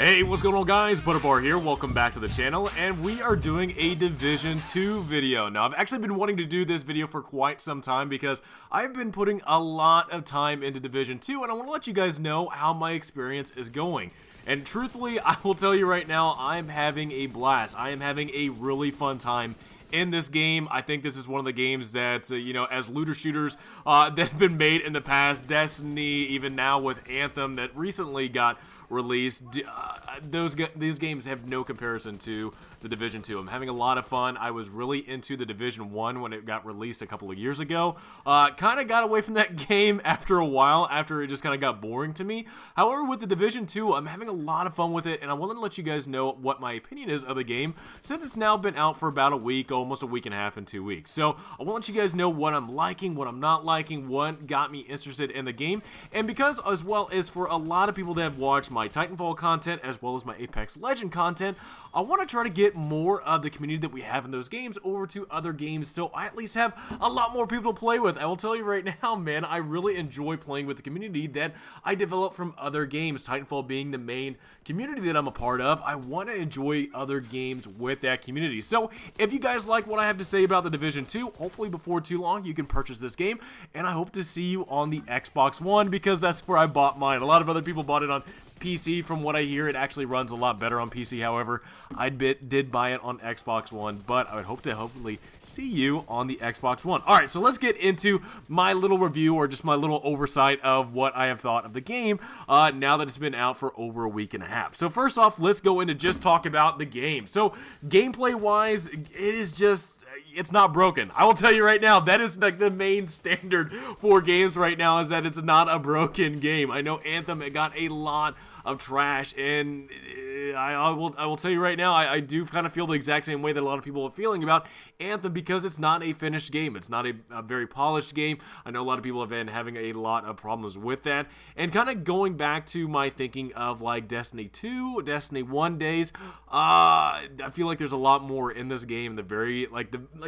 Hey, what's going on guys? Butterbar here, welcome back to the channel, and we are doing a Division 2 video. Now, I've actually been wanting to do this video for quite some time because I've been putting a lot of time into Division 2, and I want to let you guys know how my experience is going. And truthfully, I will tell you right now, I'm having a blast. I am having a really fun time in this game. I think this is one of the games that, as looter shooters that have been made in the past, Destiny, even now with Anthem that recently got released, these games have no comparison to the Division 2. I'm having a lot of fun. I was really into the Division 1 when it got released a couple of years ago. Kind of got away from that game after a while, after it just kind of got boring to me. However, with the Division 2, I'm having a lot of fun with it, and I wanted to let you guys know what my opinion is of the game, since it's now been out for about a week, almost a week and a half and 2 weeks. So I want to let you guys know what I'm liking, what I'm not liking, what got me interested in the game, and because as well as for a lot of people that have watched my Titanfall content as well as my Apex Legend content, I want to try to get more of the community that we have in those games over to other games, so I at least have a lot more people to play with. I will tell you right now, man, I really enjoy playing with the community that I develop from other games, Titanfall being the main community that I'm a part of. I want to enjoy other games with that community. So if you guys like what I have to say about the Division 2, hopefully before too long you can purchase this game, and I hope to see you on the Xbox One, because that's where I bought mine. A lot of other people bought it on PC. From what I hear, it actually runs a lot better on PC. However, I did buy it on Xbox One, but I would hope to hopefully see you on the Xbox One. Alright, so let's get into my little review, or just my little oversight of what I have thought of the game now that it's been out for over a week and a half. So first off, let's go into just talk about the game. So gameplay wise, it is just, it's not broken. I will tell you right now, that is like the main standard for games right now, is that it's not a broken game. I know Anthem, it got a lot of trash, and I will tell you right now, I do kind of feel the exact same way that a lot of people are feeling about Anthem, because it's not a finished game. It's not a very polished game. I know a lot of people have been having a lot of problems with that, and kind of going back to my thinking of like Destiny 2, Destiny 1 days, I feel like there's a lot more in this game. The very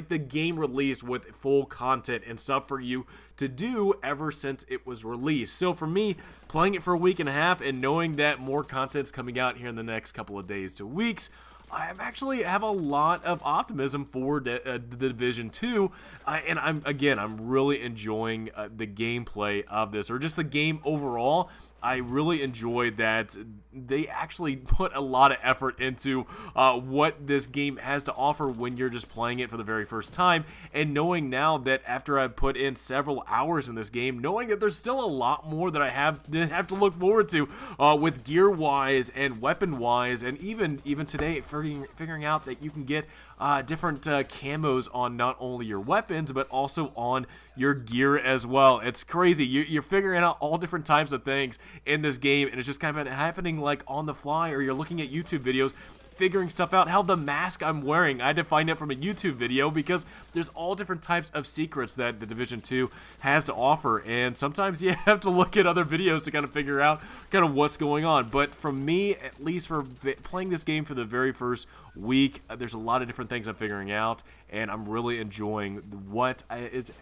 the game release with full content and stuff for you to do ever since it was released. So for me, playing it for a week and a half and knowing that more content's coming out here in the next couple of days to weeks, I actually have a lot of optimism for the Division 2, and I'm really enjoying the gameplay of this, or just the game overall. I really enjoyed that they actually put a lot of effort into what this game has to offer when you're just playing it for the very first time, and knowing now that after I've put in several hours in this game, knowing that there's still a lot more that I have to look forward to with gear-wise and weapon-wise, and even today figuring out that you can get different camos on not only your weapons but also on your gear as well. It's crazy. You're figuring out all different types of things in this game, and it's just kind of happening like on the fly, or you're looking at YouTube videos figuring stuff out. How the mask I'm wearing, I had to find it from a YouTube video, because there's all different types of secrets that the Division 2 has to offer, and sometimes you have to look at other videos to kind of figure out kind of what's going on. But for me, at least for playing this game for the very first week, there's a lot of different things I'm figuring out, and I'm really enjoying what is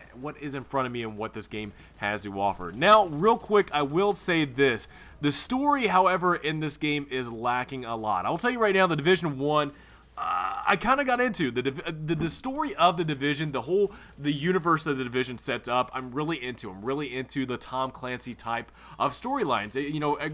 in front of me and what this game has to offer. Now, real quick, I will say this. The story, however, in this game is lacking a lot. I will tell you right now, the Division 1, I kind of got into the story of the Division, the universe that the Division sets up. I'm really into the Tom Clancy type of storylines.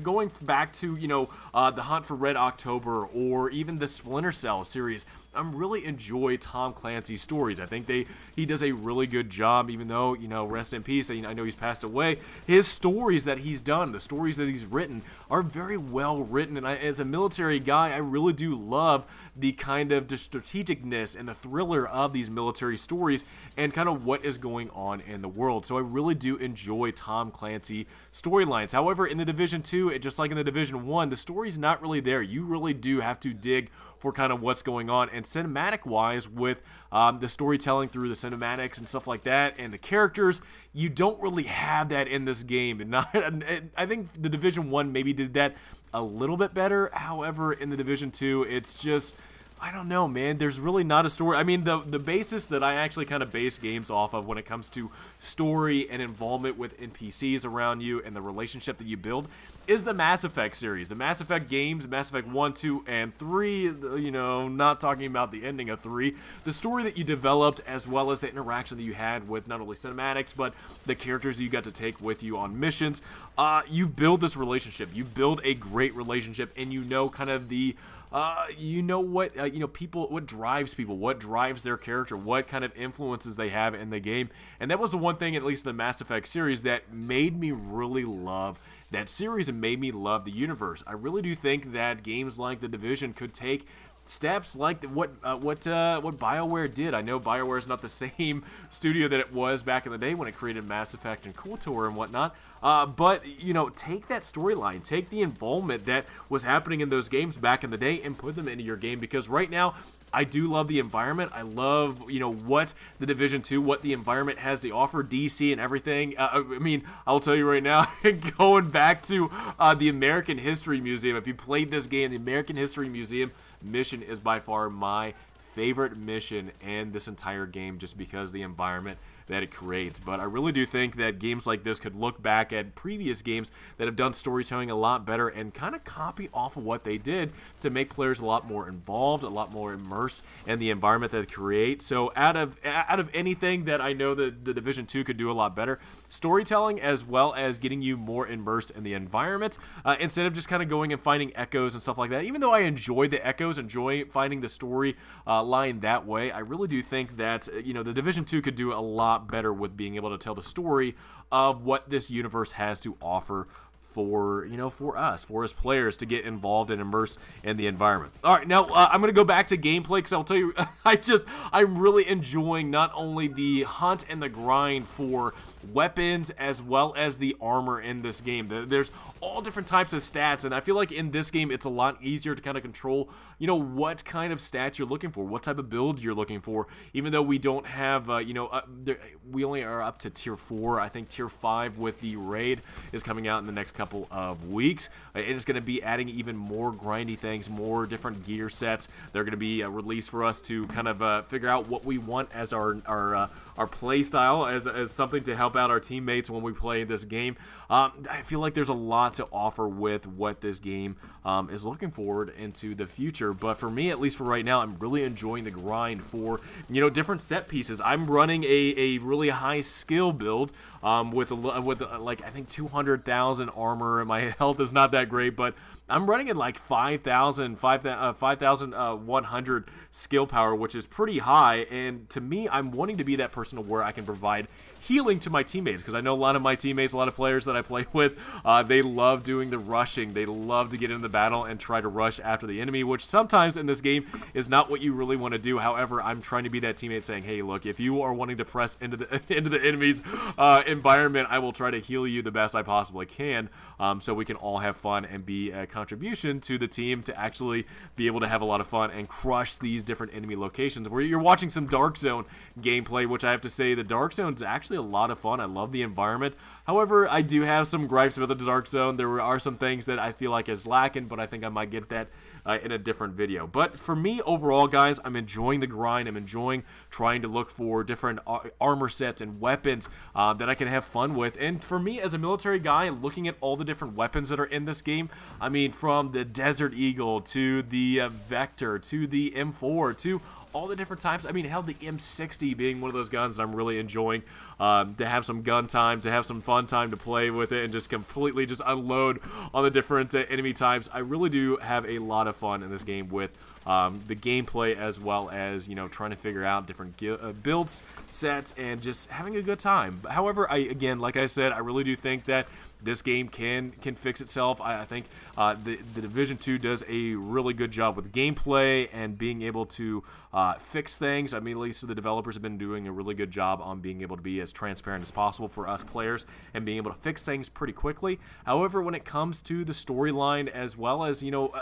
Going back to the Hunt for Red October, or even the Splinter Cell series. I really enjoy Tom Clancy's stories. I think he does a really good job, even though, rest in peace, I know he's passed away. His stories that he's done, the stories that he's written, are very well written, and as a military guy, I really do love the kind of the strategicness and the thriller of these military stories, and kind of what is going on in the world. So I really do enjoy Tom Clancy storylines. However, in the Division 2, just like in the Division 1, the story's not really there. You really do have to dig for kind of what's going on, and cinematic wise, with the storytelling through the cinematics and stuff like that, and the characters, you don't really have that in this game. And I think the Division 1 maybe did that a little bit better. However, in the Division 2, it's just, I don't know, man. There's really not a story. I mean, the basis that I actually kind of base games off of when it comes to story and involvement with NPCs around you and the relationship that you build is the Mass Effect series. The Mass Effect games, Mass Effect 1, 2, and 3, you know, not talking about the ending of 3, the story that you developed as well as the interaction that you had with not only cinematics, but the characters you got to take with you on missions. You build this relationship. You build a great relationship, and you know kind of the you know what what drives people, what drives their character, what kind of influences they have in the game. And that was the one thing, at least in the Mass Effect series, that made me really love that series and made me love the universe. I really do think that games like The Division could take steps like what BioWare did. I know BioWare is not the same studio that it was back in the day when it created Mass Effect and KOTOR and whatnot, but, you know, take that storyline, take the involvement that was happening in those games back in the day and put them into your game, because right now, I do love the environment. I love, you know, what the Division 2, what the environment has to offer, DC and everything. I mean, I'll tell you right now, going back to the American History Museum, if you played this game, the American History Museum mission is by far my favorite mission in this entire game, just because the environment that it creates. But I really do think that games like this could look back at previous games that have done storytelling a lot better and kind of copy off of what they did to make players a lot more involved, a lot more immersed in the environment that they create. So out of anything that I know that the Division 2 could do a lot better, storytelling as well as getting you more immersed in the environment, instead of just kind of going and finding echoes and stuff like that. Even though I enjoy the echoes, enjoy finding the story line that way, I really do think that, you know, the Division 2 could do a lot better with being able to tell the story of what this universe has to offer for, you know, for us as players to get involved and immersed in the environment. All right, now I'm going to go back to gameplay, because I'll tell you, I'm really enjoying not only the hunt and the grind for weapons as well as the armor in this game. There's all different types of stats, and I feel like in this game it's a lot easier to kind of control, you know, what kind of stats you're looking for, what type of build you're looking for, even though we don't have, we only are up to tier 4. I think tier 5 with the raid is coming out in the next couple of weeks. It is going to be adding even more grindy things, more different gear sets. They're going to be released for us to kind of figure out what we want as our play style, as something to help out our teammates when we play this game. I feel like there's a lot to offer with what this game is looking forward into the future. But for me, at least for right now, I'm really enjoying the grind for, you know, different set pieces. I'm running a really high skill build with like I think 200,000 armor, and my health is not that great, but I'm running at like 5,100 skill power, which is pretty high. And to me, I'm wanting to be that person where I can provide healing to my teammates, because I know a lot of my teammates, a lot of players that I play with, they love doing the rushing. They love to get into the battle and try to rush after the enemy, which sometimes in this game is not what you really want to do. However, I'm trying to be that teammate saying, hey, look, if you are wanting to press into the enemy's environment, I will try to heal you the best I possibly can, so we can all have fun and be a contribution to the team to actually be able to have a lot of fun and crush these different enemy locations. Where you're watching some Dark Zone gameplay, which I have to say the Dark Zone is actually a lot of fun. I love the environment. However, I do have some gripes about the Dark Zone. There are some things that I feel like is lacking, but I think I might get that in a different video. But for me, overall, guys, I'm enjoying the grind. I'm enjoying trying to look for different armor sets and weapons that I can have fun with. And for me, as a military guy, looking at all the different weapons that are in this game, I mean, from the Desert Eagle to the Vector to the M4 to all the different types. I mean, hell, the M60 being one of those guns that I'm really enjoying, to have some gun time, to have some fun time to play with it and just completely just unload on the different enemy types. I really do have a lot of fun in this game with the gameplay, as well as, you know, trying to figure out different builds, sets, and just having a good time. However, again, like I said, I really do think that this game can fix itself. I think the Division 2 does a really good job with gameplay and being able to fix things. I mean, at least the developers have been doing a really good job on being able to be as transparent as possible for us players and being able to fix things pretty quickly. However, when it comes to the storyline, as well as, you know,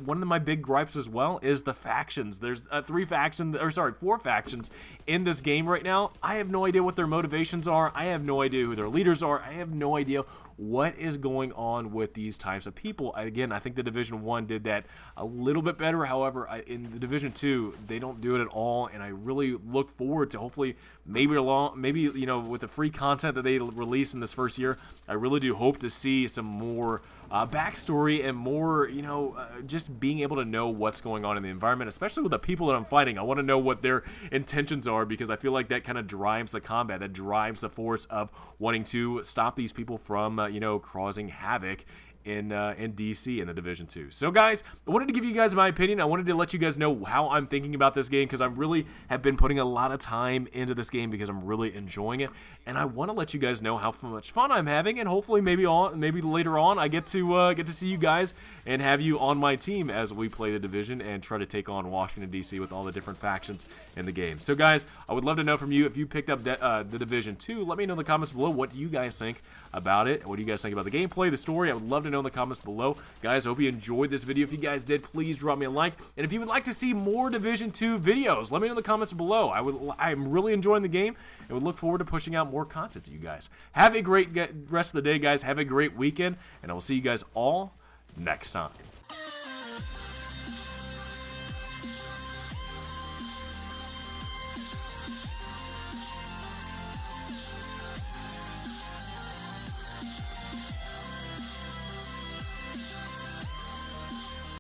one of my big gripes as well is the factions. There's 4 factions in this game right now. I have no idea what their motivations are. I have no idea who their leaders are. I have no idea what is going on with these types of people. Again, I think the Division 1 did that a little bit better. However, in the Division 2, they don't do it at all, and I really look forward to hopefully maybe you know, with the free content that they release in this first year, I really do hope to see some more backstory and more, you know, just being able to know what's going on in the environment, especially with the people that I'm fighting. I want to know what their intentions are, because I feel like that kind of drives the combat, that drives the force of wanting to stop these people from, you know, causing havoc in DC in the Division 2. So guys, I wanted to give you guys my opinion. I wanted to let you guys know how I'm thinking about this game, because I really have been putting a lot of time into this game because I'm really enjoying it, and I want to let you guys know how much fun I'm having, and hopefully maybe later on I get to see you guys and have you on my team as we play the Division and try to take on Washington DC with all the different factions in the game. So guys, I would love to know from you if you picked up the Division 2. Let me know in the comments below, what do you guys think about it? What do you guys think about the gameplay, the story? I would love to know in the comments below. Guys, I hope you enjoyed this video. If you guys did, please drop me a like. And if you would like to see more Division 2 videos, let me know in the comments below. I'm really enjoying the game and would look forward to pushing out more content to you guys. Have a great rest of the day, guys. Have a great weekend, and I will see you guys all next time.